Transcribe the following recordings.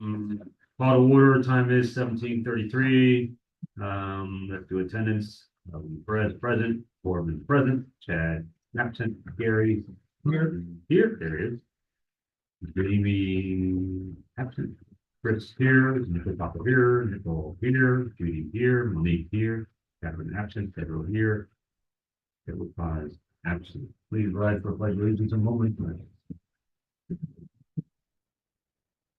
Call to order, time is 17:33. Let's do attendance. Perez present, Corbin present, Chad absent, Gary here, there he is. Jamie absent, Chris here, Nicole Papa here, Nicole here, Judy here, Monique here, Catherine absent, Pedro here. Edward Paz absent. Please rise for pledge of allegiance a moment.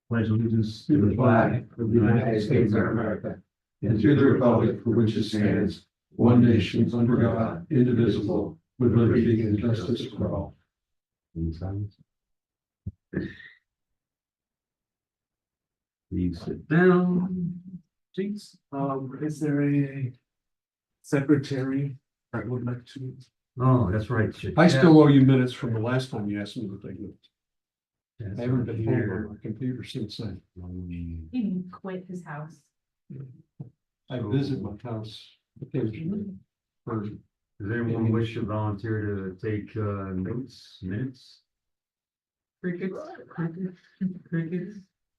Pledge allegiance To the flag of the United States of America, and to the republic for which it stands, one nation under God, indivisible, with liberty and justice for all. In silence. Please sit down. Jinx, is there a secretary that would like to? Oh, that's right. I still owe you minutes from the last time you asked me to take notes. That's I haven't been home here. on my computer since then. He didn't quit his house. I visit my house occasionally. Does anyone wish to volunteer to take notes, minutes? Crickets, crickets,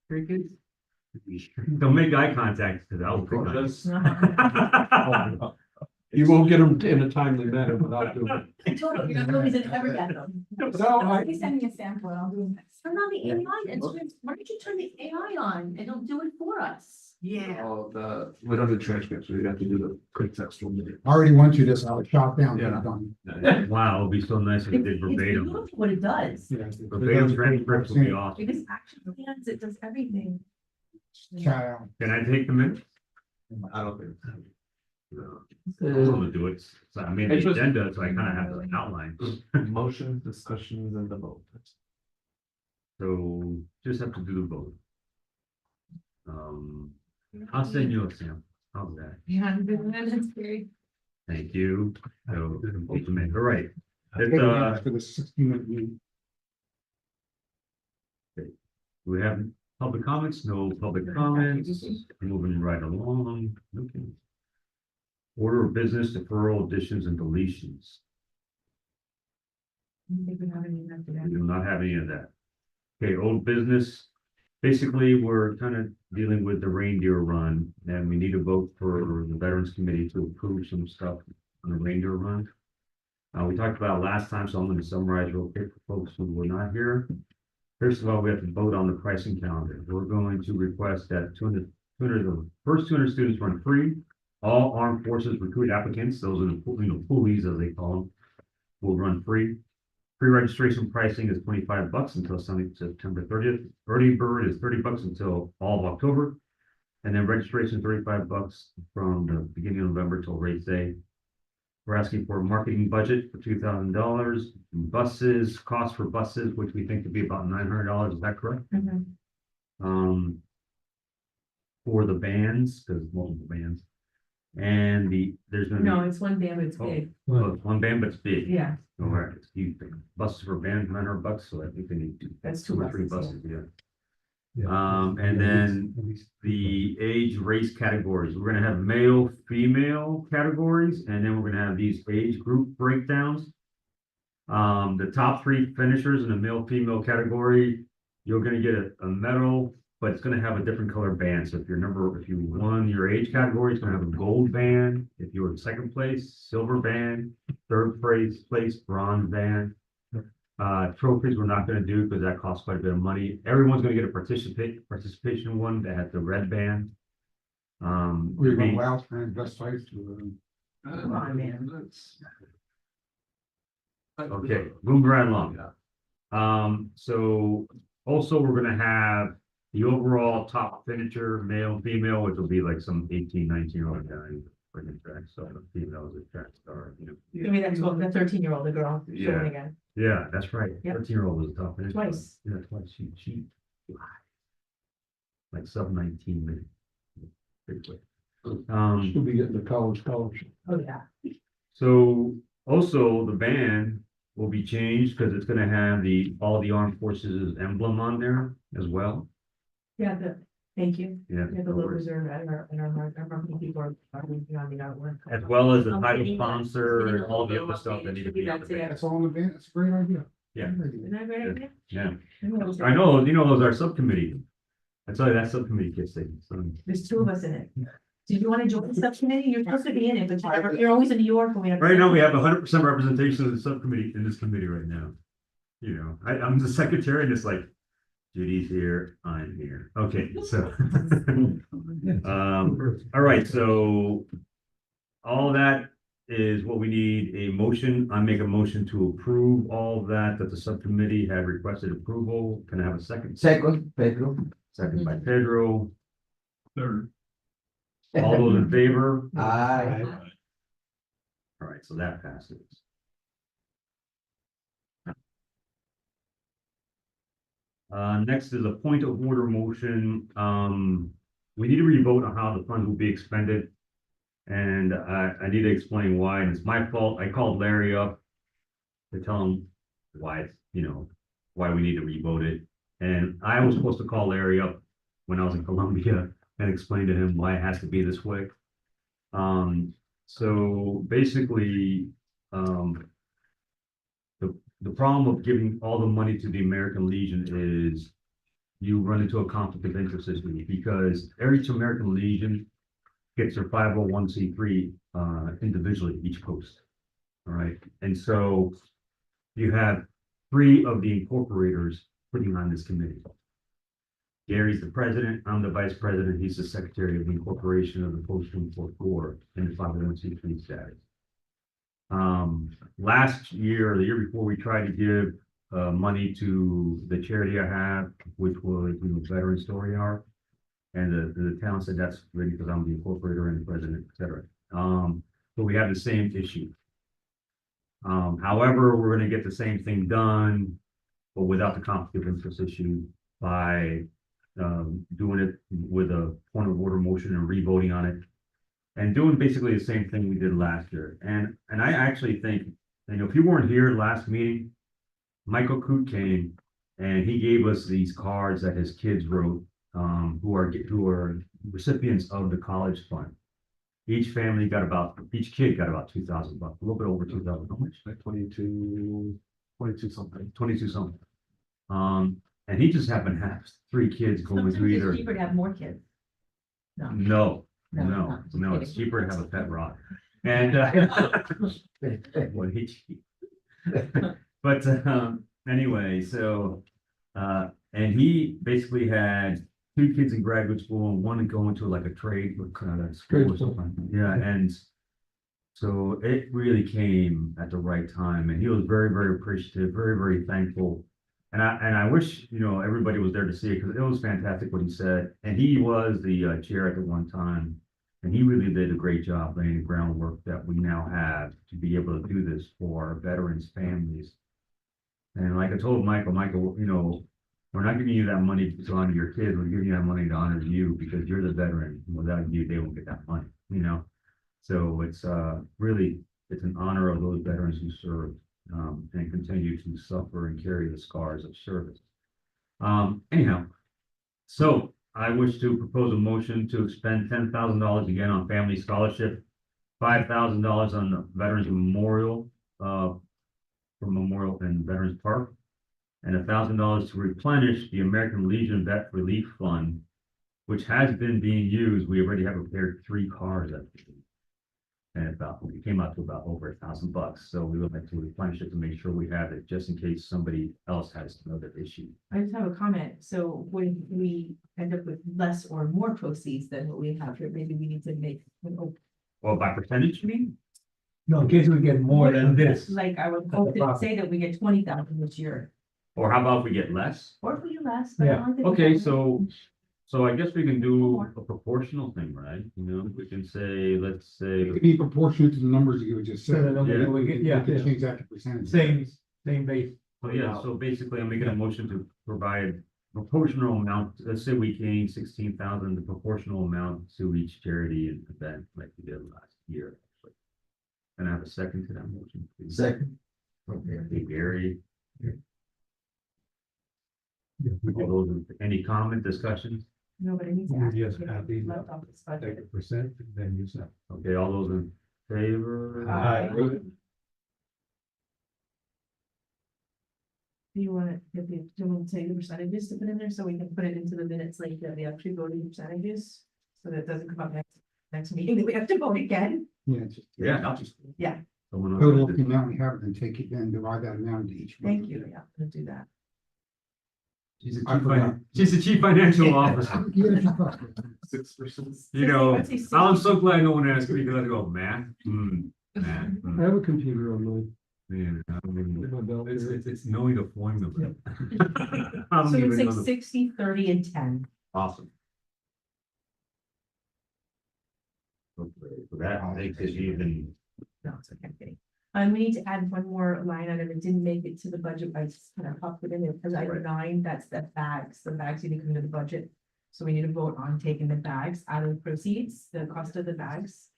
crickets. Don't make eye contact because I'll pick on you. You won't get them in a timely manner without doing it. I told him, you're not going to ever get them. No, I- He's sending me a sample and I'll do it. Turn on the AI and why don't you turn the AI on? It'll do it for us. Yeah. Oh, we don't do transcripts, we have to do the quick text one minute. I already went through this, I was shot down. Yeah. Done. Wow, it'd be so nice if it It's did verbatim. beautiful what it does. Verbatim transcripts would be awesome. It is action plans, it does everything. Child. Can I take the minutes? I don't think. No. I'm gonna do it. So I made the It's just- agenda, so I kind of have an outline. Motions, discussions, and the vote. So just have to do the vote. I'll send you a sample. How's that? Yeah, that's great. Thank you. So, all right. It's, For the 16 meeting. we have public comments, no public comments, moving right along. Okay. Order of business, deferral, additions and deletions. I think we have any of that. We do not have any of that. Okay, old business. Basically, we're kind of dealing with the reindeer run and we need a vote for the Veterans Committee to approve some stuff on the reindeer run. We talked about it last time, so I'm going to summarize real quick for folks who were not here. First of all, we have to vote on the pricing calendar. We're going to request that 200 the first 200 students run free. All armed forces recruit applicants, those are the poolies as they call them, will run free. Pre-registration pricing is $25 until Sunday, September 30th. Early bird is $30 until all of October. And then registration is $35 from the beginning of November till race day. We're asking for a marketing budget for $2,000. Buses, cost for buses, which we think could be about $900. Is that correct? Mhm. For the bands, because multiple bands. And there's gonna be. No, it's one band, it's big. Well, it's one band, but it's big. Yeah, All right, it's huge. Buses for band, $900, so I think they need that's two two or three buses. buses, yeah. And then the age race categories, we're gonna have male, female categories, and then we're gonna have these age group breakdowns. The top three finishers in the male, female category, you're gonna get a medal, but it's gonna have a different color band. So if you won your age category, it's gonna have a gold band. If you were in second place, silver band, third place, bronze band. Trophies we're not gonna do because that costs quite a bit of money. Everyone's gonna get a participation one that has the red band. We're going wild and best sites to. Come on, man. Okay, moving right along. So also we're gonna have the overall top finisher, male, and female, which will be like some 18, 19-year-old guy. Track, so the female is a track star, I mean, that's the 13-year-old, the girl, Yeah. showing again, Yeah, that's right. Yep. 13-year-old was the top finisher. twice. Yeah, twice. She like sub 19 minutes. Pretty quick. She'll be getting the college scholarship. Oh, yeah. So also the band will be changed because it's gonna have all the armed forces emblem on there as well. Yeah, thank you. Yeah. We have the logos are and our marketing people are working on the artwork. As well as the I'm title thinking that- sponsor and thinking all the the other stuff that need to be on the that's it. band. That's all in the van, that's a great idea. Yeah. Isn't that great? Yeah, idea? I know, those are subcommittee. I tell you, that subcommittee gets taken, so. There's two of us in it. Do you want to join the subcommittee? You're supposed to be in it, but you're always in New York when we have. Right now, we have 100% representation of the subcommittee in this committee right now. You know, I'm the secretary and it's like, Judy's here, I'm here. Okay, so. All right, so all that is what we need, a motion. I make a motion to approve all that the subcommittee had requested approval. Can I have a second? Second, Pedro. Second by Pedro. Third. All those in favor? Aye. All right, so that passes. Next is a point of order motion. We need to revote on how the funds will be expended. And I need to explain why, and it's my fault. I called Larry up to tell him why, why we need to revote it. And I was supposed to call Larry up when I was in Columbia and explain to him why it has to be this way. So basically, the problem of giving all the money to the American Legion is you run into a conflict of interest issue because every American Legion gets their 501c3 individually, each post. All right. And so you have 3 of the incorporators putting on this committee. Gary's the president, I'm the vice president, he's the secretary of the incorporation of the post 144 in the 501c3 status. Last year, or the year before, we tried to give money to the charity I have, which was Veteran Story Hour. And the town said that's really because I'm the incorporator and the president, et cetera. But we have the same issue. However, we're gonna get the same thing done, but without the conflict of interest issue by doing it with a point of order motion and re-voting on it. And doing basically the same thing we did last year. And I actually think, if you weren't here last meeting, Michael Coote came and he gave us these cards that his kids wrote, who are recipients of the college fund. Each kid got about $2,000, a little bit over 2,000. How much? Like 22 something. 22 something. And he just happened to have 3 kids going Sometimes through it's either. cheaper to have more kids. No. No, it's cheaper to have a pet rock. And what he cheap. But anyway, so and he basically had 2 kids in graduate school and 1 going to like a trade kind of school or Trade school. something. Yeah, and so it really came at the right time, and he was very, very appreciative, very, very thankful. And I wish, everybody was there to see it because it was fantastic what he said. And he was the chair at the one time. And he really did a great job laying the groundwork that we now have to be able to do this for our veterans' families. And like I told Michael, we're not giving you that money to honor your kids. We're giving you that money to honor you because you're the veteran. Without you, they won't get that money, So it's really, it's an honor of those veterans who served. And continue to suffer and carry the scars of service. Anyhow, so I wish to propose a motion to expend $10,000 again on family scholarship, $5,000 on the Veterans Memorial, for Memorial and Veterans Park, and $1,000 to replenish the American Legion Vet Relief Fund, which has been being used. We already have repaired 3 cars at the and it came out to about over $1,000. So we would like to replenish it to make sure we have it just in case somebody else has another issue. I just have a comment. So when we end up with less or more proceeds than what we have here, maybe we need to make. Well, by percentage, you mean? No, in case we get more than this. Like I would hope to say that we get 20,000 this year, Or how about if we get less? or if we get less. but I Yeah. don't think Okay, we- so I guess we can do a proportional thing, right? We can say, let's It say, could be proportionate to the numbers you just So the said. number that we get, yeah, We could change that to percentage. same base. well, yeah, so basically I'm making a motion to provide proportional amount. Let's say we gain 16,000, the proportional amount to each charity and event like we did last year. Can I have a second to that motion, please? Second. Okay, Gary, Yeah, we all could those, any comment, discussion? No, but it needs to. We actually just get have these left off this budget. take a percent and then use that. Okay, all those in favor? Aye. Do you want to, do you want to take the percentages to put in there so we can put it into the minutes like that we actually voting percentages? So that it doesn't come up next meeting that we have to vote again. Yeah, just. Yeah, I'll just. Yeah. Someone else Total did. of the amount we have and take it and divide that amount into each. Thank you, yeah, I'm gonna do that. She's the chief financial officer. You know, I'd say I'm so glad no one asked me because I go, math, math. I have a computer on Man, I don't even- my belt. it's knowing the formula. I don't So even it's know like the- 60, 30, and 10. Awesome. Okay, so that makes it even, No, it's okay, I'm kidding. We need to add one more line item. It didn't make it to the budget. I just kind of popped it in there because Right. item 9, that's the bags. The bags need to come to the budget. So we need to vote on taking the bags out of the proceeds, the cost of the bags.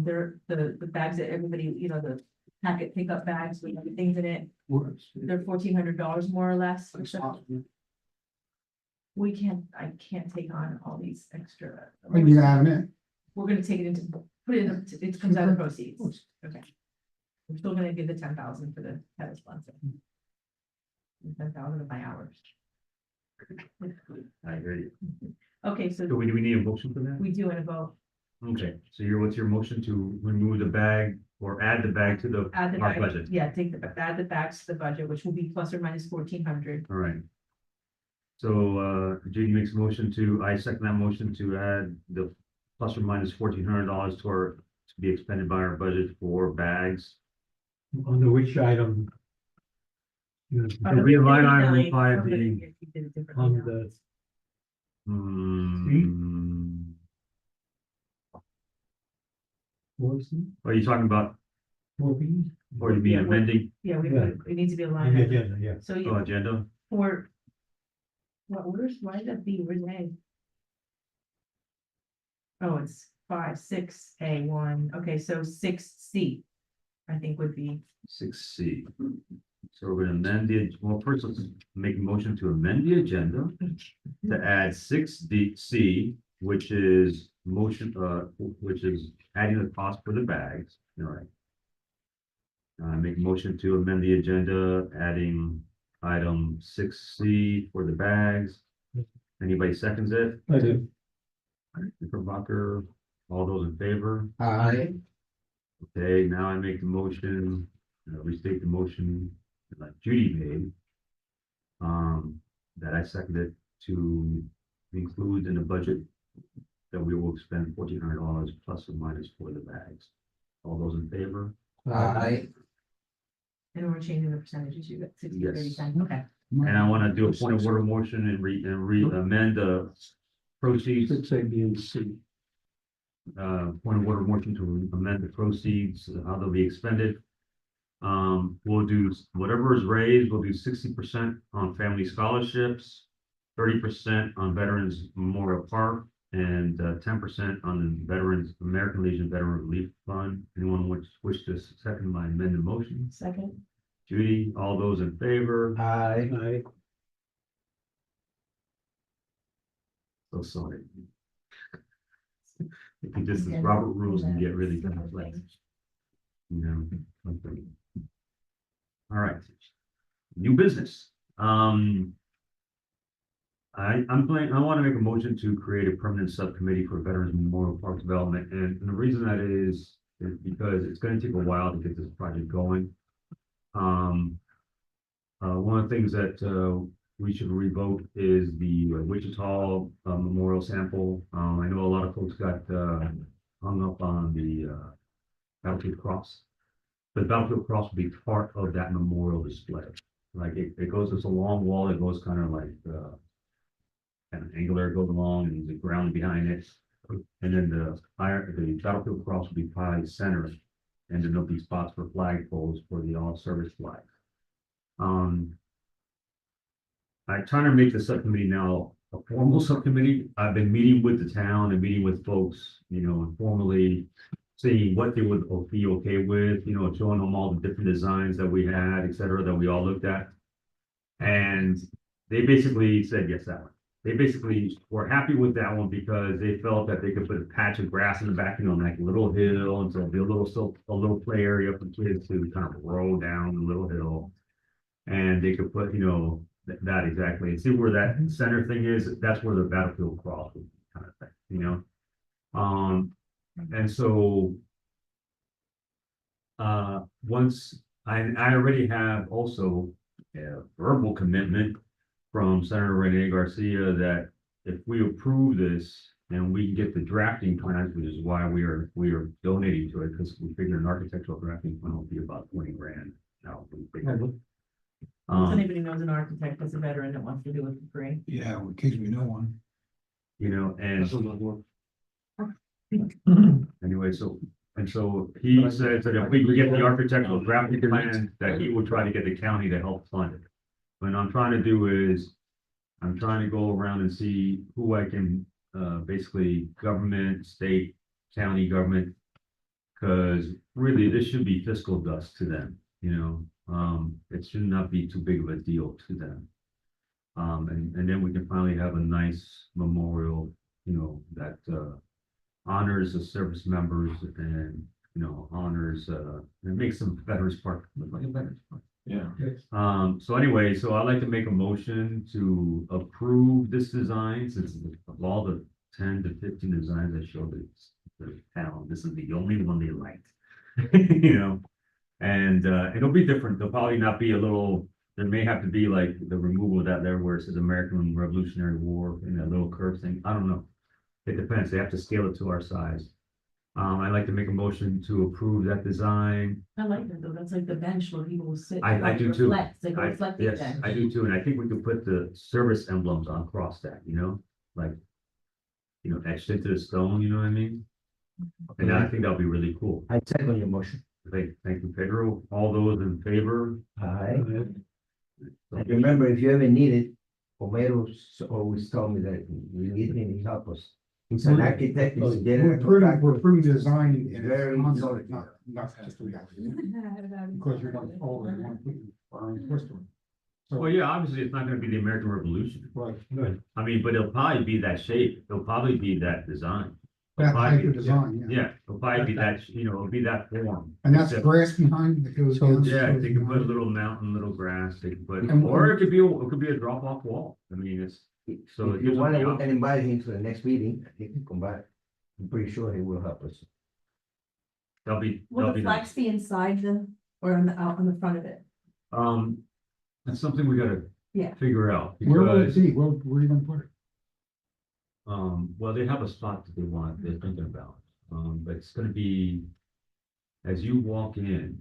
They're the bags that everybody, you know, the packet pickup bags with the things in it. They're $1,400 more or less. or so. I can't take on all these extra. When you add them in. We're gonna take it into, put it in, it comes out of proceeds. Okay. We're still gonna give the 10,000 for the head sponsor. 10,000 of my hours. I agree. Okay, So so do we need a motion for that? we do in a vote, Okay, so what's your motion to remove the bag or add the bag to the add the our bag, budget? yeah, add the bags to the budget, which will be plus or minus 1,400. All right. So, Judy makes a motion I second that motion to add the plus or minus $1,400 to be expended by our budget for bags. Under which item? It'll be a line item Nine, by somebody the- did it differently now. the. Hmm, are you talking about, or you mean Yeah, what- amending, Yeah, Yeah. it needs to be a line. item. Yeah. So oh, you, agenda? for. Why is that B, where's A? Oh, it's 6A1, okay, so 6C, I think would be, 6C. So we're gonna amend first let's make a motion to amend the agenda to add 6C, which is which is adding the cost for the bags, all right. Make a motion to amend the agenda, adding item 6C for the bags. Anybody seconds it? I do. Knickerbocker, all those in favor? Aye. Okay, now I make the motion, restate the motion that Judy made. That I seconded to include in the budget that we will spend $1,400 plus or minus for the bags. All those in favor? Aye. and we're changing the percentages, you got 60, Yes. 30, 10, okay. And I want to do a point of order motion and amend the proceeds, Six A, B, and C. point of order motion to amend the proceeds, how they'll be expended. We'll do whatever is raised, we'll do 60% on family scholarships, 30% on Veterans Memorial Park, and 10% on the Veterans, American Legion Veteran Relief Fund. Anyone wish to second my amended motion? Second, Judy, all those in favor? Aye. So sorry. If you just, as Robert rules and get really complex. You know, okay. All right. New business. I want to make a motion to create a permanent subcommittee for Veterans Memorial Park Development, and the reason that is because it's going to take a while to get this project going. One of the things that we should revoke is the Wichita Memorial Sample. I know a lot of folks got hung up on the Battlefield Cross. But Battlefield Cross will be part of that memorial display. Like it goes, it's a long wall, it goes kind of like kind of angular, it goes along and the ground behind it. And then the Battlefield Cross will be probably center. And then there'll be spots for flagpoles for the all service flag. I'm trying to make the subcommittee now a formal subcommittee. I've been meeting with the town and meeting with folks, you know, informally, seeing what they would be okay with, you know, showing them all the different designs that we had, et cetera, that we all looked at. And they basically said, yes, that one. They basically were happy with that one because they felt that they could put a patch of grass in the back, you know, like a little hill, and so it'll be a little play area for kids to kind of roll down the little hill. And they could put, that exactly, see where that center thing is, that's where the battlefield cross would be kind of thing, and so. Once, I already have also a verbal commitment from Senator Rene Garcia that if we approve this and we can get the drafting plans, which is why we are donating to it, because we figure an architectural drafting plan will be about 20 grand. Now, we figure. If anybody knows an architect that's a veteran that wants to do it for free. Yeah, in case we know one. And anyway, so he says that if we can get the architectural drafting plan, that he will try to get the county to help fund it. What I'm trying to do is, I'm trying to go around and see who I can, basically government, state, county government. Cause really, this should be fiscal dust to them, it should not be too big of a deal to them. And then we can finally have a nice memorial, that, honors the service members and, honors, and makes some Veterans Park look like a Veterans Park. Yeah. So anyway, so I'd like to make a motion to approve this design, since of all the 10 to 15 designs I showed the town, this is the only one they liked. And it'll be different, there'll probably not be there may have to be like the removal of that there where it says American Revolutionary War and that little curve thing, I don't know. It depends, they have to scale it to our size. I'd like to make a motion to approve that design. I like that though, that's like the bench where people will sit. I do too. Reflect, like a reflective Yes, bench. I do too, and I think we could put the service emblems on across that, like, etched into the stone, you know what I mean? And I think that'll be really cool. I second your motion. Thank you, Pedro. All those in favor? Aye. And remember, if you ever need it, Homero always told me that we need him, he help us. He's an architect, he's a general We're approving design and Very concept, good. not just reality. Because you're not all in one, or in twist one. Well, yeah, obviously, it's not gonna be the American Revolution. Right, I mean, but it'll probably be that shape. It'll probably be that design. that It'll probably type of be- design, yeah. Yeah, it'll probably be that, it'll be that form. And that's Except- grass behind that goes down. Yeah, they can put a little mountain, little grass, they can put, And- or it could be a drop off wall. I mean, it's, so it If you gives them want, the we option. can invite him to the next meeting, he can come back. I'm pretty sure he will help us. They'll be, Will they'll the be, flags be inside or out on the front of it? that's something we gotta Yeah. figure out. Where will it Because, be? Where are you gonna put it? well, they have a spot that they're thinking about, but it's gonna be, as you walk in,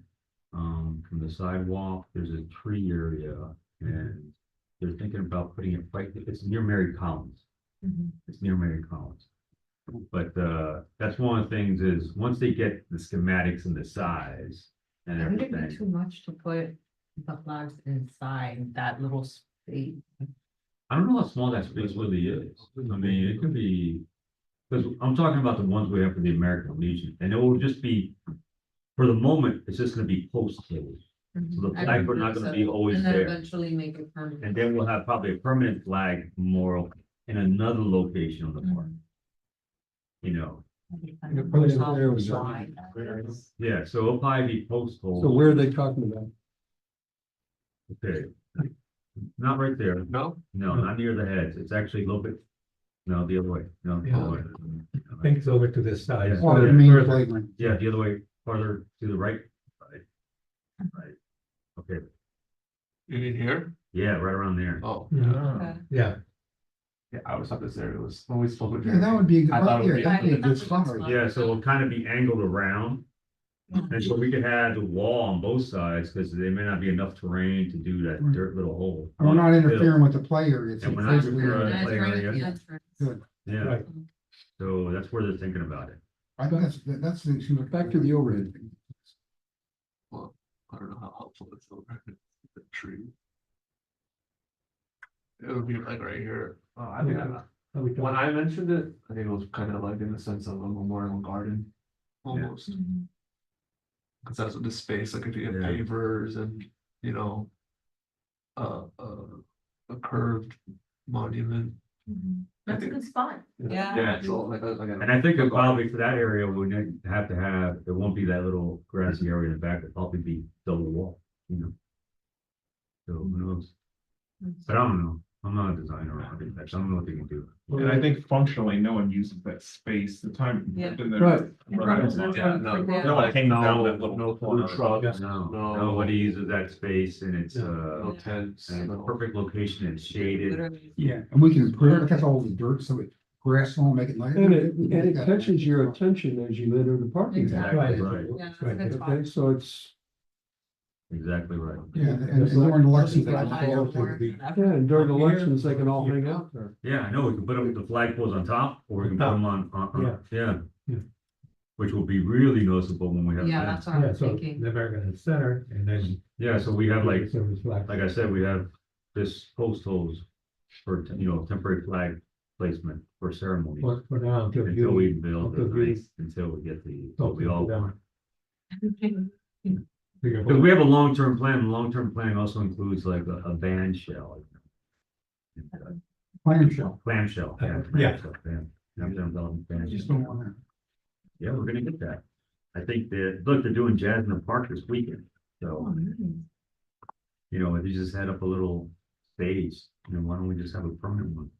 from the sidewalk, there's a tree area, and they're thinking about putting it right, it's near Mary Collins. It's near Mary Collins. But, that's one of the things is, once they get the schematics and the size and Would it be everything. too much to put the flags inside that little space? I don't know how small that space really is. I mean, it could be, because I'm talking about the ones we have for the American Legion, and it will just be, for the moment, it's just gonna be post holes. So the flags are not gonna be always And then there. eventually make it permanent. And then we'll have probably a permanent flag memorial in another location on the park, you know? The place How there was- wide that is. Yeah, so it'll probably be post holes. So where are they talking about? Okay. Not right there. No? No, not near the heads. It's actually a little bit, no, the other way. No. the other way. I think it's over to this side. Yeah. Oh, the main playground. Yeah, the other way, farther to the right. Right. Okay, You mean here? yeah, right around there. Oh. Yeah. Yeah, Yeah, I was up this area, it was when we spoke with Yeah, that would be, a good- I thought it would yeah, be- that'd be a I good thought spot. it was- Yeah, so it'll kind of be angled around. And so we could have the wall on both sides, because there may not be enough terrain to do that Right. dirt little hole. We're not interfering with the play area. It's And we're not basically- interfering with- That's play right, area. that's right. Good. Yeah, right. so that's where they're thinking about it. I think that's the, back to the overhead. Well, I don't know how helpful it's over the tree. It would be like right here. I think Are we when talking- I mentioned it, I think it was kind of like in the sense of a memorial garden. Almost, because that's what the space, like if you get Yeah. pavers and, you know. A curved monument. That's a good spot. Yeah, it's all like, And I think that probably for that area, we need to have, there won't be that little grassy area in the back, it'll probably be double wall, you know? So who knows? But I don't know. I'm not a designer or architect. I don't know what they can do. And I think functionally, no one uses that space, the time. Yeah. been there. Right. Yeah, no, Yeah. no one hangs down that little No, food truck, No, no, nobody uses that space and it's, no tents. and it's a no- perfect location and shaded. Literally. Yeah, and we can improve, it. That's all the dirt, so it grass won't make it nice. And it catches your attention as you enter the parking lot. Exactly right. Yeah, that's a good spot. Okay, so it's, Exactly right. Yeah, and during elections, they can Flag go or to more the, than ever. yeah, and during elections, they can all hang out there. Yeah, I know. We can put them, the flagpoles on top or we can put them yeah. Yeah. Which will be really noticeable when we have. Yeah, events. that's what I'm thinking. they're in the center and then. Yeah, so we have like Like I said, we have this post holes for, temporary flag placement for ceremonies. For now, Until we build the until you- nice, until we get what we all want. Because Because we have a long-term plan, and long-term plan also includes like a band shell. Clamshell. Clamshell, yeah. Yeah. clamshell, yeah. Band Just shell. don't want Yeah, we're gonna get that. I think that, look, they're doing jazz in the park this weekend, so, Oh, nice. if you just head up a little stage, why don't we just have a permanent one?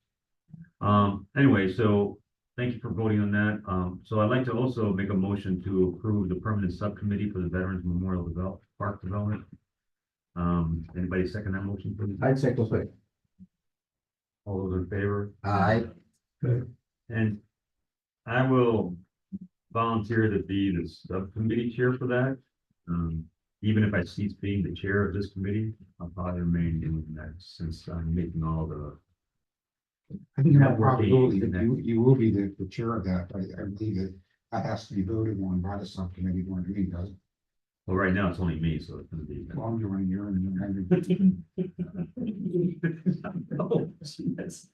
Anyway, so thank you for voting on that. So I'd like to also make a motion to approve the permanent subcommittee for the Veterans Memorial Park Development. Anybody second that motion, please? I'd say go quick. All those in favor? Aye. And I will volunteer to be the subcommittee chair for that. Even if I cease being the chair of this committee, I'll probably remain doing that since I'm making all the. I think you have Networking, probability that connect. you will be the chair of that, I believe that that has to be voted on by the subcommittee during the meeting, doesn't it? Well, right now it's only me, so it's gonna be. Well, I'm doing your and Oh, yes.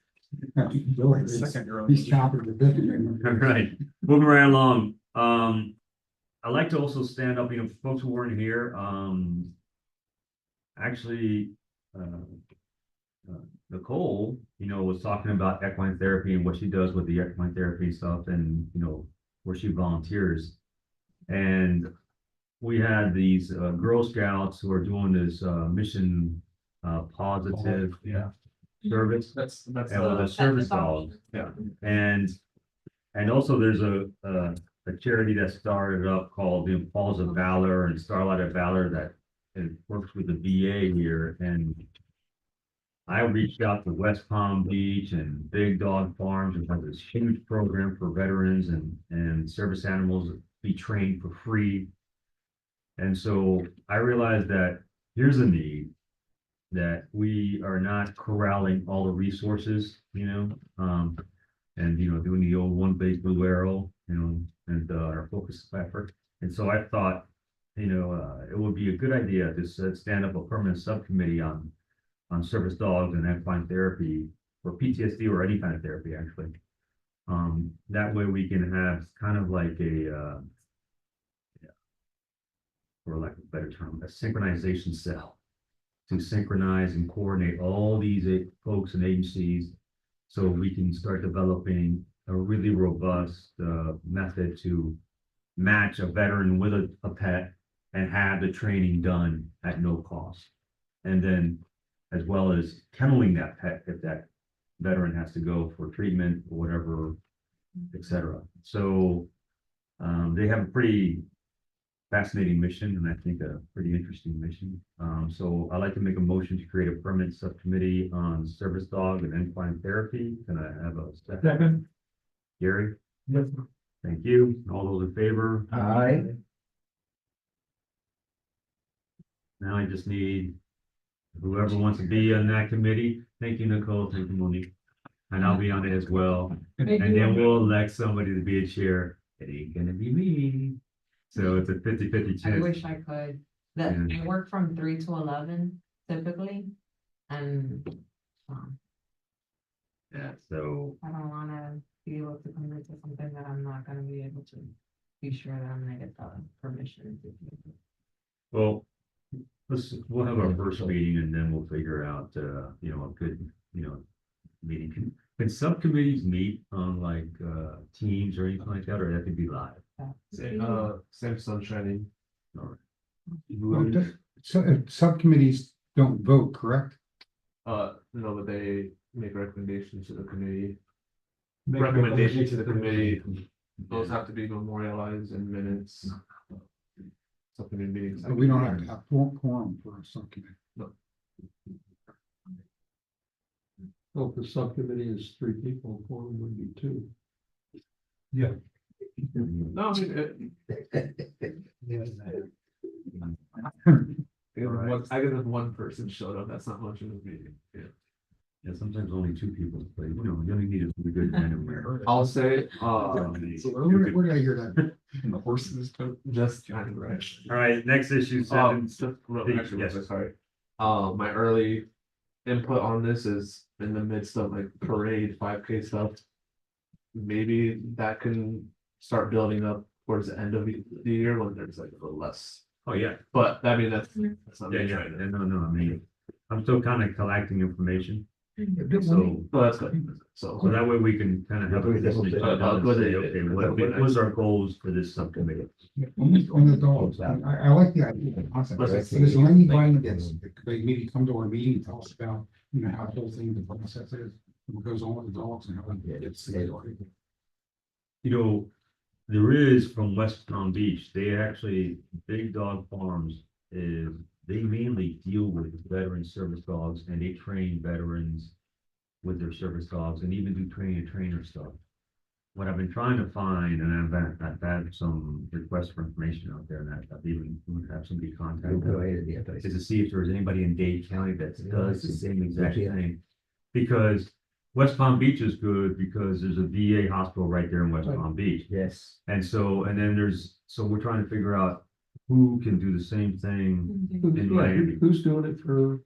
Second girl. He's chopping the bit. All right, moving right along. I'd like to also stand up, folks who weren't here, actually, Nicole, was talking about equine therapy and what she does with the equine therapy stuff and, where she volunteers. And we had these, Girl Scouts who are doing this, mission, positive Yeah. service. That's And with the service dogs. Yeah. And also there's a charity that started up called the Falls of Valor and Starlight of Valor that works with the VA here. And I reached out to West Palm Beach and Big Dog Farms and have this huge program for veterans and service animals to be trained for free. And so I realized that here's a need that we are not corralling all the resources, and, doing the old one big blue arrow, and our focus effort. And so I thought, it would be a good idea to stand up a permanent subcommittee on service dogs and equine therapy for PTSD or any kind of therapy, actually. That way we can have kind of like a, for lack of a better term, a synchronization cell to synchronize and coordinate all these folks and agencies so we can start developing a really robust method to match a veteran with a pet and have the training done at no cost. And then as well as kenneling that pet if that veteran has to go for treatment or whatever, etc. So they have a pretty fascinating mission and I think a pretty interesting mission. So I'd like to make a motion to create a permanent subcommittee on service dog and equine therapy. Can I have a second? Second. Gary? Yes. Thank you. All those in favor? Aye. Now I just need whoever wants to be on that committee. Thank you, Nicole. Thank you, Monique. And I'll be on it as well. And then we'll elect somebody to be a chair. It ain't gonna be me. So it's a 50-50 I chance. wish I could. I work from 3 to 11 typically. And Yeah, so I don't wanna be able to commit to something that I'm not gonna be able to be sure that I'm gonna get the permission to do. well, we'll have our first meeting and then we'll figure out, a good, meeting. Can subcommittees meet on like, Teams or anything like that, or that could be live? Same sunshine. Subcommittees don't vote, correct? No, but they make recommendations to the committee. Recommendation to the committee, those have to be memorialized in minutes. Something to be. So we don't have to have quorum for a subcommittee. Well, if the subcommittee is 3 people, quorum would be 2. No, I mean, I guess if one person showed up, that's not much of a meeting, yeah. Yeah, sometimes only 2 people, but you know, you only need a good random. I'll say, Where did I hear that? The horses. just kind of right. All right, next issue, Um, 7. just real- Yes. actually, real quick, sorry. My early input on this is in the midst of like parade 5K stuff. Maybe that can start building up towards the end of the year when there's like a little less. Oh, yeah. But I mean, that's not Yeah, me yeah, trying to. no, I mean, I'm still kind of collecting information, so, But that's good. so So, that way we can kind of have a discussion and say, okay, what was our goals for this subcommittee? On the dogs, I like the idea, the concept, but is there anybody that's, they maybe come to our meeting, and tell us about, you know, how the whole thing, the process is, what goes on with the dogs and how it gets. You know, there is from West Palm Beach, they actually, Big Dog Farms is, they mainly deal with veteran service dogs and they train veterans with their service dogs and even do trainer stuff. What I've been trying to find, and I've had some requests for information out there, and I've even have somebody contact them, is to see if there's anybody in Dade County that does the same exact thing. Because West Palm Beach is good because there's a VA hospital right there in West Palm Beach. Yes. And so, and then so we're trying to figure out who can do the same thing in Miami. Who's doing it for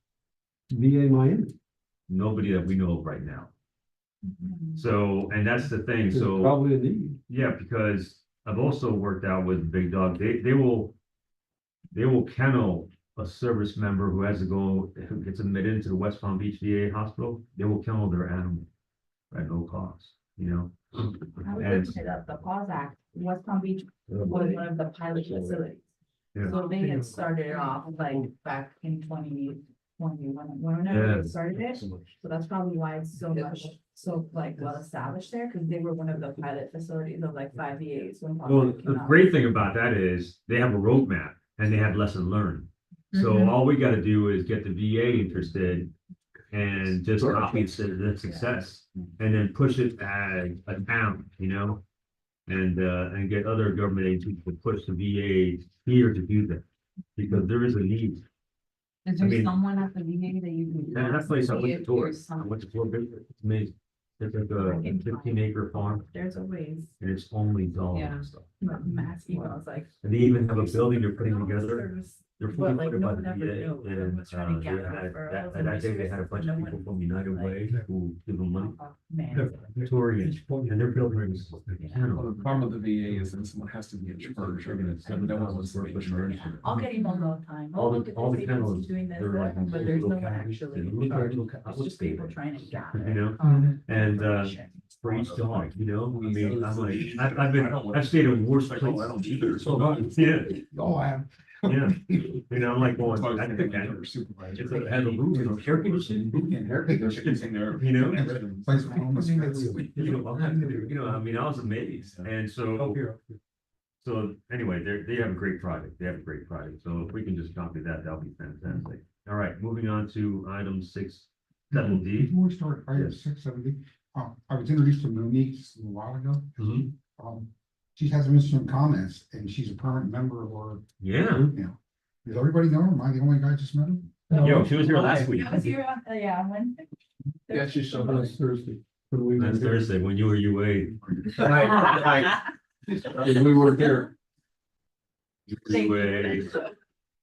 VA Miami? Nobody that we know of right now. So, and that's the thing, There's so, probably a need. yeah, because I've also worked out with Big Dog, they will kennel a service member who has to go, who gets admitted into the West Palm Beach VA hospital, they will kennel their animal at no cost, you know? I was And- looking it up, the PAWS Act, West Palm Beach was one of the pilot facilities. Yeah. So they had started it off like back in 2020, whenever Yeah. they started it. So that's probably why it's so much, so like well established there, because they were one of the pilot facilities of like 5 VAs. when PAWS Well, came the out. great thing about that is they have a roadmap and they have lesson learned. So Mhm. all we gotta do is get the VA interested and just copy the success and then push it as a town, you know? And get other government agencies to push the VA here to do that, because there is a need. Is I there mean- someone at the VA that you can? And that place I went to If tour, there's I some- went to Fort Big, it's amazing. It's like a 15-acre farm There's a ways, and it's only dogs Yeah. and stuff. mass emails like. And they even have a building they're putting together. Service. They're But, fully like, funded no by one the ever VA, knew. and, Everyone's trying to they gather had, referrals that and day they had a resources, bunch no of one- people from United Way who give them money. Man. Touring, and they're building. Well, the problem with the VA is that someone has to be in charge, or no one wants to be in charge. I'll get emails all the time. All Oh, the- look at all this the kennels, agency doing this, they're like that, but there's no one local actually. counties, in they're charge. local- It's just people trying to gather. You know, and, for each dog, you know, I mean, I'm like, I've stayed in worse I places. don't either. Yeah, Oh, I have. yeah, you know, I'm like going, I think that, Supervisor. it's a, has a roof, and air conditioning, There's chickens in there. you know? Place my home is You know, I'll have to do- you know, I mean, I was amazed, and so, so anyway, they have a great project, so if we can just copy that, that'll be fantastic. All right, moving on to item 6.7D. Before we start, item Yes. 670, I was introduced to Monique just a little while ago. Mhm. She has some interesting comments and she's a permanent member of our Yeah, group now. Does everybody know her? Am I the only guy just met her? yo, she was here last week. I was here on, yeah, on Wednesday. Yeah, she showed up. Last Thursday. when we were That's here. Thursday, when you were UA. When we were here. UA.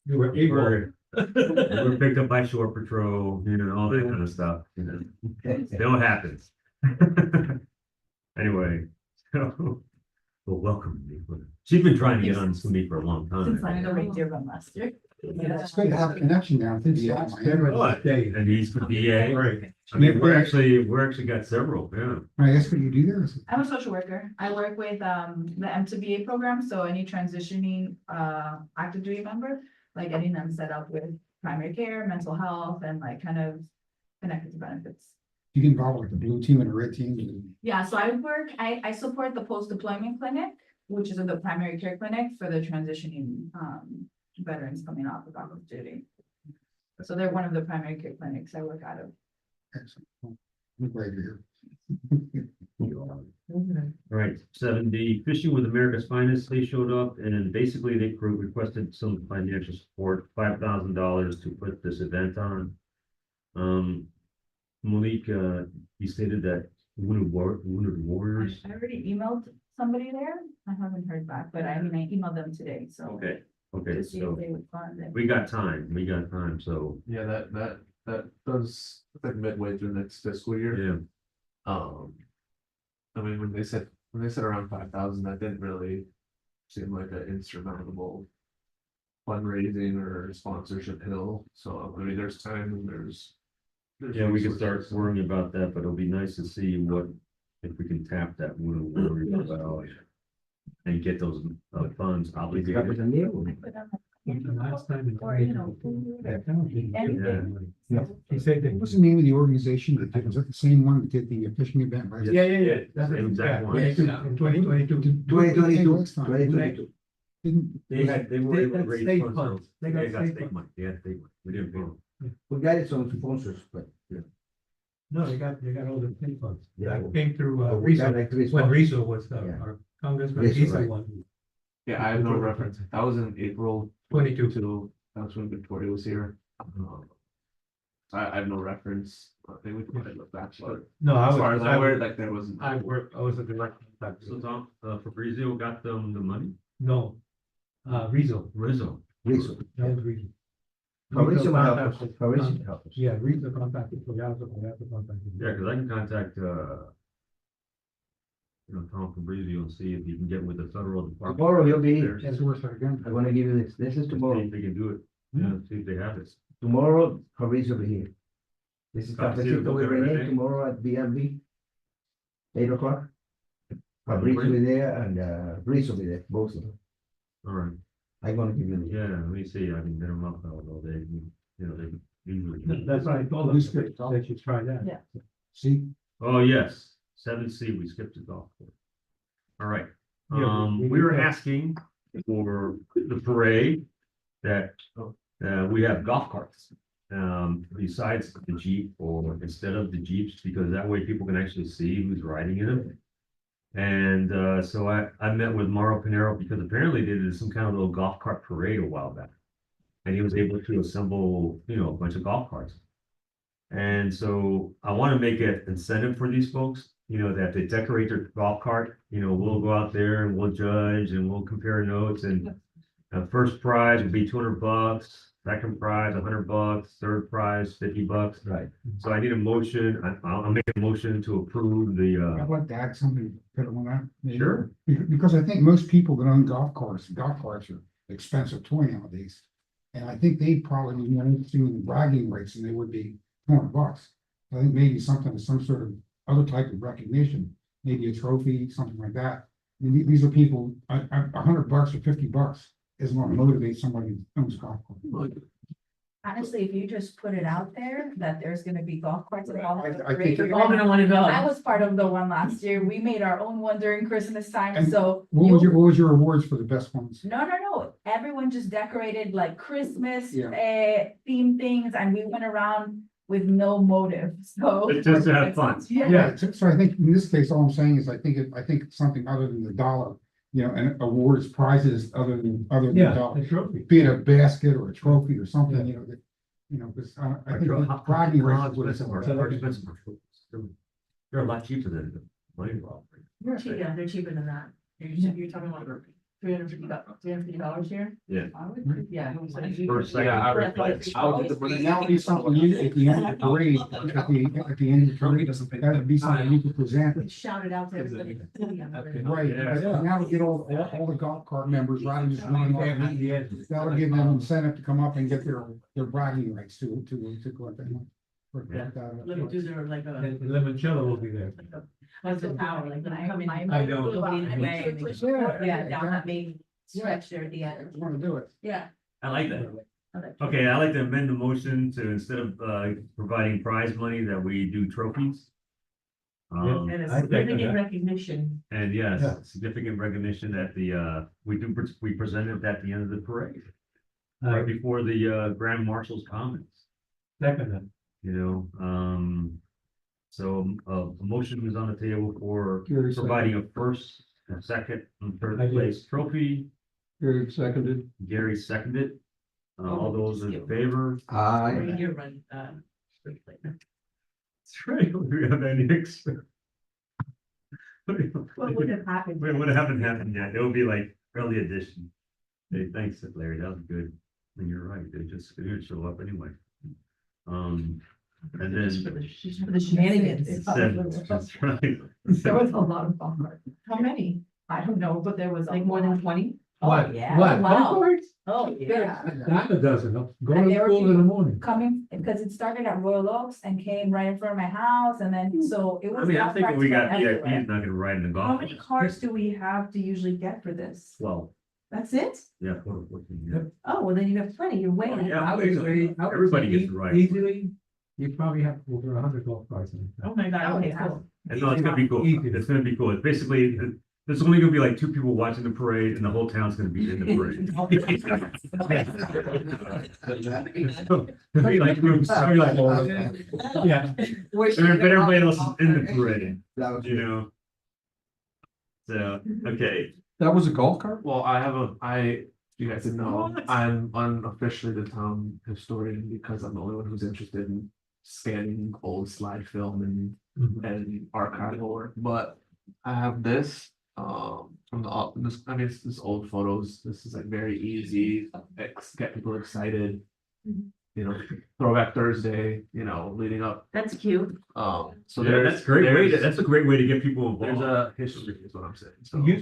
You were We were picked up by Shore Patrol, you know, all that kind of stuff, you know, it all happens. Anyway, so, well, welcome, Nicola. She's been trying to get on to me for a long Since I time. had a reindeer run last year. It's good to have a connection now. I think you have my What? And he's the VA. Right. I mean, we're actually got several, yeah. I guess what you do there is. I'm a social worker. I work with the M2VA program, so any transitioning active duty member, like getting them set up with primary care, mental health, and like kind of connected to benefits. You get involved with the blue team and the red team. Yeah, so I support the post-deployment clinic, which is the primary care clinic for the transitioning, veterans coming off of active duty. So they're one of the primary care clinics I work out of. Excellent. I'm glad you're here. All right, 7D, Fishing with America's Finest, they showed up and basically they requested some financial support, $5,000 to put this event on. Monique, you stated that Wounded Warriors. I already emailed somebody there. I haven't heard back, but I mean, I emailed them today, so. Okay, To see if so they would fund it. we got time, so, Yeah, that does, it's like midway through next fiscal year. yeah. I mean, when they said around 5,000, that didn't really seem like an insurmountable fundraising or sponsorship hill. So, I mean, there's time and there's. Yeah, we can start resources. worrying about that, but it'll be nice to see what, if we can tap that Wounded Warriors and get those funds That was obligated. a new one. Last time. Or, you know, food or anything. He said that. What's the name of the organization that did, was that the same one that did the fishing event? right? Yeah. Same exact one. 2022. 2022. Didn't, They were able to got raise state funds, funds. so They they got got state state money, yeah, state money, we didn't pay them. We got some sponsors, but. No, they got all the pay funds. Yeah. That came through, We got Rizzo, like three when sponsors. Rizzo was, Yeah. our congressman, Rizzo, he's the right. one. Yeah, I have no reference. That was in April 22. to, that's when Victoria was here. I have no reference. I think we can probably look back, but No, as far as I heard, like there wasn't. I was a direct contact. So Tom, Fabrizio got them the money? No, Rizzo, Rizzo. Rizzo. that was Rizzo. Fabrizio will help us. contacted- Fabrizio will help us. Yeah, Rizzo contacted, Collazo contacted. Yeah, cause I can contact, Tom Fabrizio and see if he can get with the federal department. Tomorrow he'll be here. that's worth it again. I'm gonna give you this. This is See tomorrow. if they can do it, yeah, see if they have it. Tomorrow, Fabrizio will be here. This is Fabrizio Cafecito with will be Rene ready. tomorrow at BRB. 8 o'clock. Fabrizio will be there and Rizzo will be there, both of them. All right, I'm gonna give you the. yeah, let me see, I can get them up all day, they usually. That's what I told them, they should try that. Yeah. See, Oh, yes, 7C, we skipped the golf course. All right, Yeah, we were did that. asking for the parade that, we have golf carts. Besides the Jeep or instead of the Jeeps, because that way people can actually see who's riding in them. And, so I met with Mauro Pinero because apparently they did some kind of little golf cart parade a while back. And he was able to assemble, a bunch of golf carts. And so I want to make an incentive for these folks, that they decorate their golf cart, we'll go out there and we'll judge and we'll compare notes and first prize would be $200, second prize $100, third prize $50. Right. So I need a motion. I'll make a motion to approve I'd the, like to add something, put on that. maybe. Sure. Because I think most people that own golf carts are expensive toy nowadays. And I think they probably be more interested in bragging rights than they would be $200. I think maybe something, some sort of other type of recognition, maybe a trophy, something like that. I mean, these are people, $100 or $50 isn't going to motivate somebody who owns a golf cart. Honestly, if you just put it out there that there's gonna be golf carts and all. I think you're that- all gonna wanna go. I was part of the one last year. We made our own one during Christmas time, And so. What was your awards for the best ones? No. Everyone just decorated like Christmas, Yeah. theme things, and we went around with no motive, so. It's just to have fun. Yeah. Yeah, so I think in this case, all I'm saying is I think something other than the dollar, and awards, prizes other than the dollar. The trophy. Be it a basket or a trophy or something, because I think bragging rights is what it's about. They're a lot cheaper than the money involved. Yeah, they're cheaper than that. You're talking about $350 here? Yeah. Yeah. First, second, Yeah, third place. I'll get the money. That would be something you, at the end of the parade, at the end of the parade, that would be something you could present. Shout it out to everybody. Right, Yeah. now we get all the golf cart members riding this one. That'll give them incentive to come up and get their bragging rights to go at that. Let me do their like a. And Limoncello will be there. What's the power, like when I come in. I know. Yeah, down that main stretch there at the end. Want to do it. Yeah. I like that. Okay, I'd like to amend the motion to instead of providing prize money that we do trophies. And a I second significant that. recognition. And yes, Yeah. significant recognition at the we present it at the end of the parade, I right before the Grand Marshal's comments, second that. you know, so a motion is on the table for Gary providing a first, a second, and third I did. place trophy. Gary seconded. Gary seconded. All those in favor? You're run, street light. That's right, we have any extra. What would have happened? What haven't happened yet, it will be like early edition. Hey, thanks, Larry, that was good, and you're right, they didn't show up anyway. And Just for then. the shenanigans. That's right. There was a lot of fun. How many? I don't know, but there was Like more than 20? What? yeah. What? Wow. Golf carts? Oh, yeah. Dime a dozen, go And to there were school in the morning. Coming, because it started at Royal Oaks and came right in front of my house and then, so it was. I mean, I'm golf thinking carts we got from VIP everywhere. is not gonna ride in the golf. How many cars do we have to usually get for this? Well, That's it? yeah, 14, yeah. Oh, well, then you have plenty, you're way. Oh, yeah. I would say- I would Everybody say gets to ride. Easily, you probably have over 100 golf carts in it. Oh, my God, Oh, okay, yeah. cool. And no, it's gonna be cool, Easy. it's gonna be cool, it's basically, there's only gonna be like 2 people watching the parade and the whole town's gonna be in the parade. It'll be like groups, it'll be like, Yeah. but everybody else is in the parade, you know? So, okay, That was a golf cart? Well, you guys didn't know, I'm unofficially the town historian because I'm the only one who's interested in scanning old slide film and archival work, but I have this, from this old photos, this is like very easy, get people excited. You know, Throwback Thursday, you know, leading up, That's cute. so yeah, that's great way, that's a great way to get people there's involved. a history is what I'm saying, so. We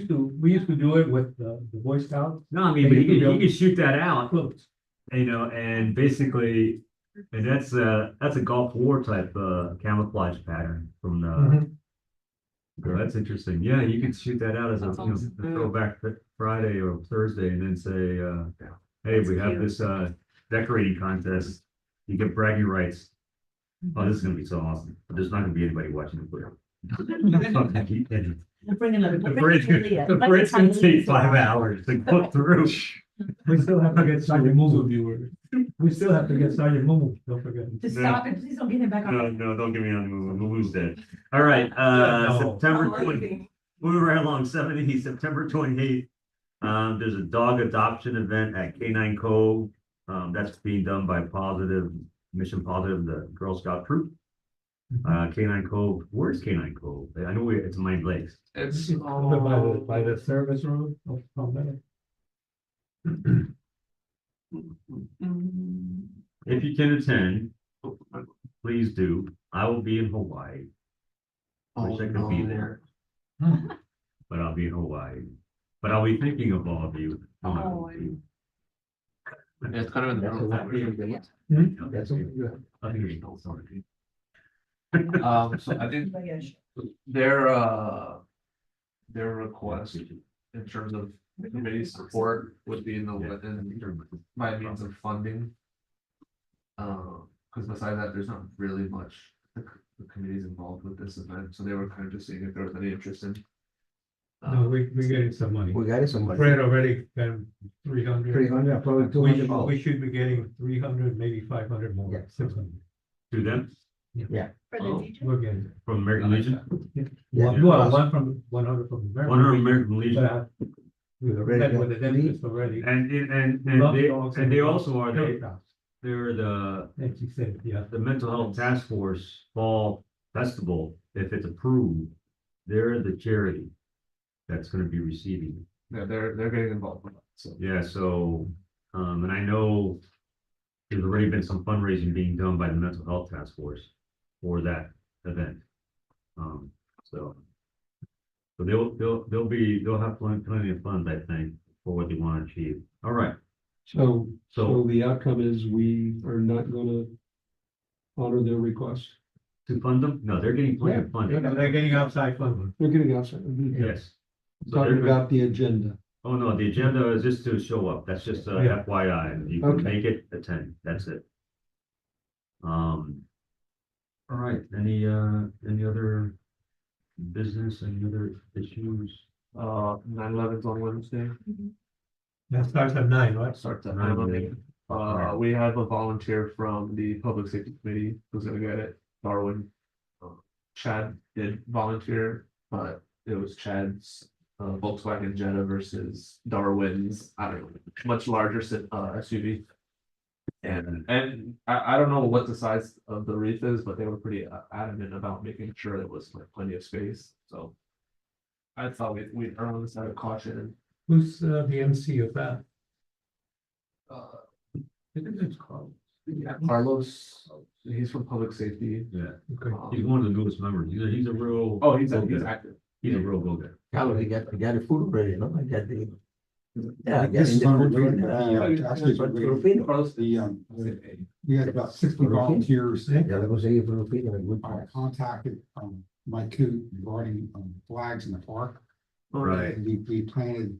used to do it with the Boy Scouts. No, I mean, but you can shoot that out, Close. you know, and basically, and that's a Gulf War type camouflage pattern from the. So that's interesting. Yeah, you could shoot that out as a, you know, a throwback Friday or Thursday and then say, hey, we have this decorating contest. You get bragging rights. Oh, this is gonna be so awesome, but there's not gonna be anybody watching the parade. We'll bring another. The parade's gonna take 5 hours to go through. We still have to get Sergeant Mumu. We still have to get Sergeant Mumu, don't forget. Just stop it, please don't get him back No, on. no, don't get me on the move. Mumu's dead. All right, No. September 20, moving right along, 70, September 28th. There's a dog adoption event at K9 Cove. That's being done by Mission Positive, the Girl Scout troop. K9 Cove, where's K9 Cove? I know it's Mine Lakes. It's By the service road. From there. If you can attend, please do. I will be in Hawaii, wish I could be there. But I'll be in Hawaii. But I'll be thinking of all of you. Oh, Yeah, it's kind of in the middle. That's I think it's all sorry. So I think their request in terms of committee support would be by means of funding. Because besides that, there's not really much the committee's involved with this event, so they were kind of just seeing if there was any interest in. No, we're getting some money. We got it somebody. Fred already got 300. 300, probably 200. We should be getting 300, maybe 500 more, Yeah. 600. To them, For the teacher? We're getting. from American Legion, One, well, 100 from American. 100 American Legion. But we Already met got with the dentist already. And they also are, they're And she said, yeah. the Mental Health Task Force Fall Festival, if it's approved, they're the charity that's gonna be receiving it. Yeah, they're getting involved with that, so. Yeah, so, and I know there's already been some fundraising being done by the Mental Health Task Force for that event. So they'll have plenty of funds, I think, for what they want to achieve. All right, So so the outcome is we are not gonna honor their request. to fund them? No, they're getting plenty of funding. They're getting outside funding. They're getting outside. Yes. So Talking they're, about the agenda. Oh, no, the agenda is just to show up. That's just a Yeah. FYI. You can Okay. make it, attend. That's it. All right, any other business, any other issues? 9/11's on Wednesday, That starts at 9, right? starts at 9 9. We have a volunteer from the Public Safety Committee who's gonna get it, Darwin. Chad did volunteer, but it was Chad's Volkswagen Jetta versus Darwin's, I don't know, much larger SUV. And I don't know what the size of the wreath is, but they were pretty adamant about making sure there was like plenty of space, so. I thought we'd err on the side of caution. Who's the MC of that? Uh, I think it's called. Carlos, he's from Public Safety. Yeah, Okay. he's one of the newest members. He's a real. Oh, he's go-getter. active. He's a real go-getter. Carlos, you got the food ready, no? I got the. Yeah, This is unrelated, but actually, it's but related. Filipino. Carlos, We had about 60 volunteers Ya le conseguí Filipino, good price. contacted, Mike Coot regarding, flags in the park. Right. And we planted,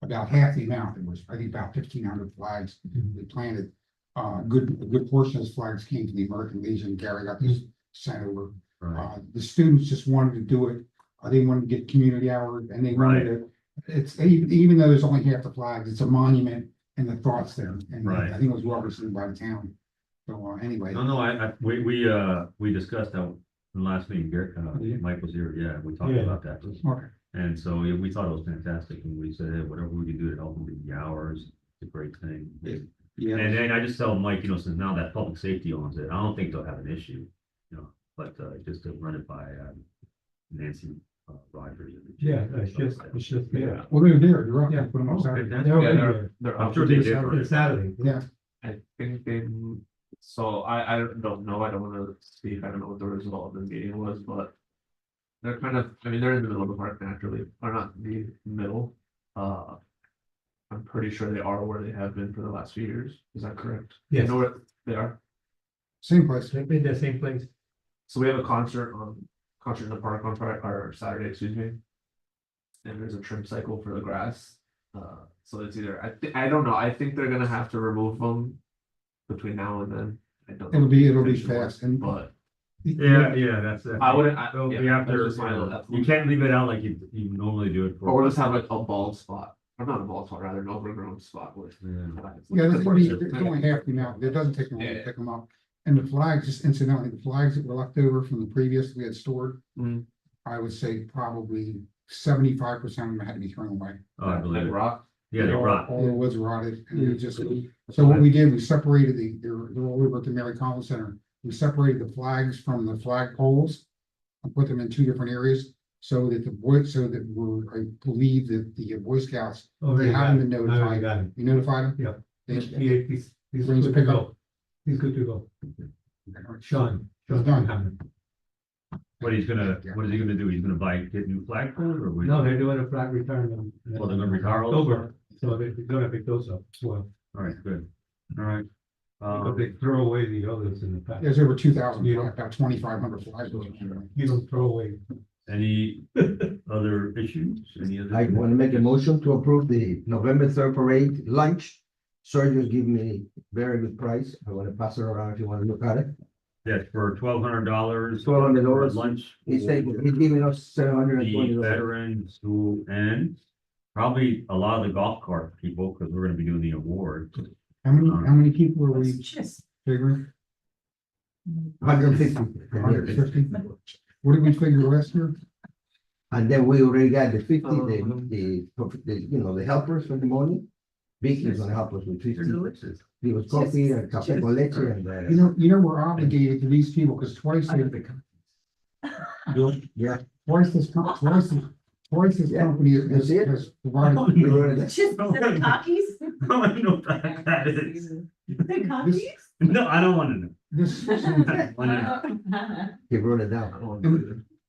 about half the amount, it was, I think, about 1,500 flags. We planted, a good portion of those flags came to the American Legion. Gary got this sent over. Right. The students just wanted to do it. They wanted to get community hours and they wanted to, it's, even though there's only half the flags, it's a monument and the thoughts there. And Right. I think it was well received by the town. So, anyway. No, we discussed that in the last meeting. Garrett, Mike was here. Yeah, we talked Yeah. about that. Okay. And so yeah, we thought it was fantastic, and we said, hey, whatever we can do to help them get the hours, it's a great thing. Yeah. And then I just tell Mike, since now that public safety owns it, I don't think they'll have an issue, but just to run it by Nancy Rogers. Yeah, it's just, yeah. Well, they're there. You're up. Yeah. Put them on Saturday. Okay, They're already Yeah, there. they're I'm up. sure they did. It's Saturday. Yeah. I think they, so I don't know, I don't wanna speak, I don't know what the result of the meeting was, but. They're kind of, I mean, they're in the middle of the park naturally, or not the middle, I'm pretty sure they are where they have been for the last few years, is that correct? You Yes. know where they are, Same place. They've been the same place. so we have a concert in the park on Friday, or Saturday, excuse me. And there's a trim cycle for the grass, so it's either, I don't know, I think they're gonna have to remove them. Between now and then, I don't. know. It'll be fast and. But Yeah, that's it. I wouldn't, So yeah, we have that's to, just my little- you can't leave it out like you normally do it Or we'll for. just have like a bald spot, or not a bald spot, rather an overgrown spot with. Yeah. Yeah, there's only half the amount. It doesn't take long to Yeah. pick them up. And the flags, just incidentally, the flags that were left over from the previous we had stored. Mhm. I would say probably 75% of them had to be thrown away. Oh, I believe Like it. rock, Yeah, they rot. All the woods rotted and it just, so what we did, we separated they're all over at the Mary Collins Center. We separated the flags from the flag poles. And put them in two different areas so that I believe that the Boy Scouts, Already got haven't it. been Already notified. got it. you notified them? Yeah. They- He's Brings good pick to up. go. He's good to go. Sean. It's done. Hammond. What is he gonna do? He's gonna get new flagpoles or? No, they're doing a flag return. Well, they're gonna retire all those? October, so they're gonna pick those up as well. All right, good. All right. But they throw away the others in the past. There's over 2,000, Yeah. about 2,500 flags. You don't throw away. Any other issues? Any other? I want to make a motion to approve the November 3rd parade lunch. Sergio's giving me very good price. I want to pass it around if you want to look at it. Yes, for $1,200. $1,200. Lunch. He's for giving us $720. The veterans who, and probably a lot of the golf cart people, because we're gonna be doing the award. How many people are we It's just. figuring? 150. 150? What did we figure last year? And then we already got the 50, the helpers for the morning. Vicky's gonna help us with 50. delicious. It was coffee and café con leche and, We're obligated to these people because twice this Yeah, company that's it. has provided. We wrote it. Just the cockies? No, I know what that is. The cockies? No, I don't wanna know. This, He wrote it down.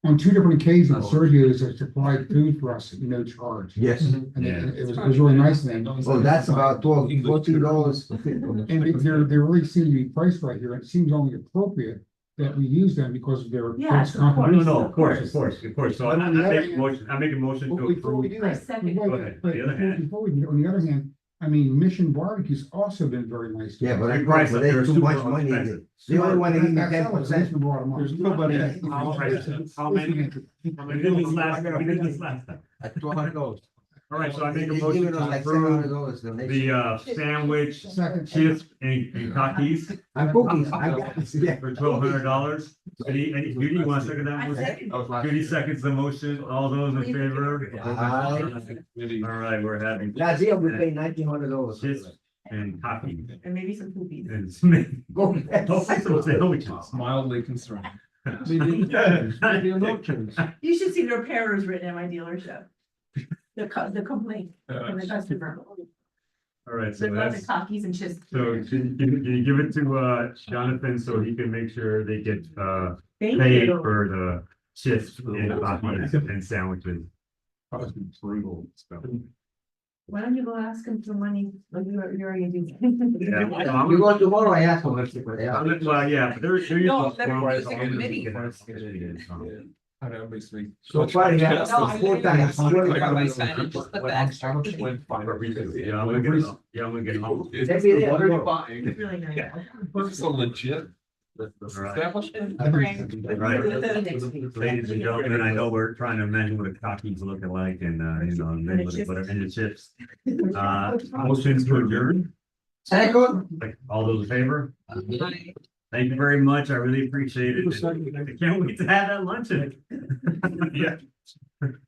on two different occasions, Sergio has supplied food for us at no charge. Yes. And Yeah. it was really nice then. Well, that's about $14. And they really seem to be priced right here. It seems only appropriate that we use them because of their. Yes, of No, contribution. of course. So I make a motion to Before we approve. do I that. second. before we- Go ahead. but The other hand. Before we, do, on the other hand, I mean, Mission Barbecue's also been very nice. to Yeah, us. but They price up, they're there's too super much money in expensive. it. They only wanna give me That's 10%. There's nobody. How many? We did this last time. At $200. All right, so I make a They motion giving us to like approve $700 donation. the sandwich, Second. chips and Takis I'm cooking, I got this, yeah. for $1,200. Any, Judy, you want to second that I motion? second. Judy seconds the motion. All those in favor? Aye. All right, we're having Last year we paid $1,900. chips and Takis. And maybe some poopies. And some- Go. hopefully some sandwiches. Mildly concerned. Maybe a no change. You should see the repairers written in my dealership. The complaint from the customer. All right, so They love the that's, cockies and just. so can you give it to Jonathan so he can make sure they get Thank paid you. for the chips and Takis and sandwiches? Brutal stuff. Why don't you go ask him for money? Like you already do. Yeah, You go tomorrow, I ask them. well, yeah, but they're. No, let me use the committee. I know, basically. So far, yeah, No, I four mean, times. I four don't know. times. I signed it, just the back. Yeah, I'm gonna get, yeah, I'm gonna get home. Every day, I go. Buying. It's really nice. This is a legit. Right. Establishment. Right. Next week. Ladies and gentlemen, I know we're trying to imagine what a cockie's looking like and, you know, and then with the butter and the chips. Motion to adjourn, Second. like, all those in favor? Thank you very much. I really appreciate it. I can't wait to have that luncheon. Yeah.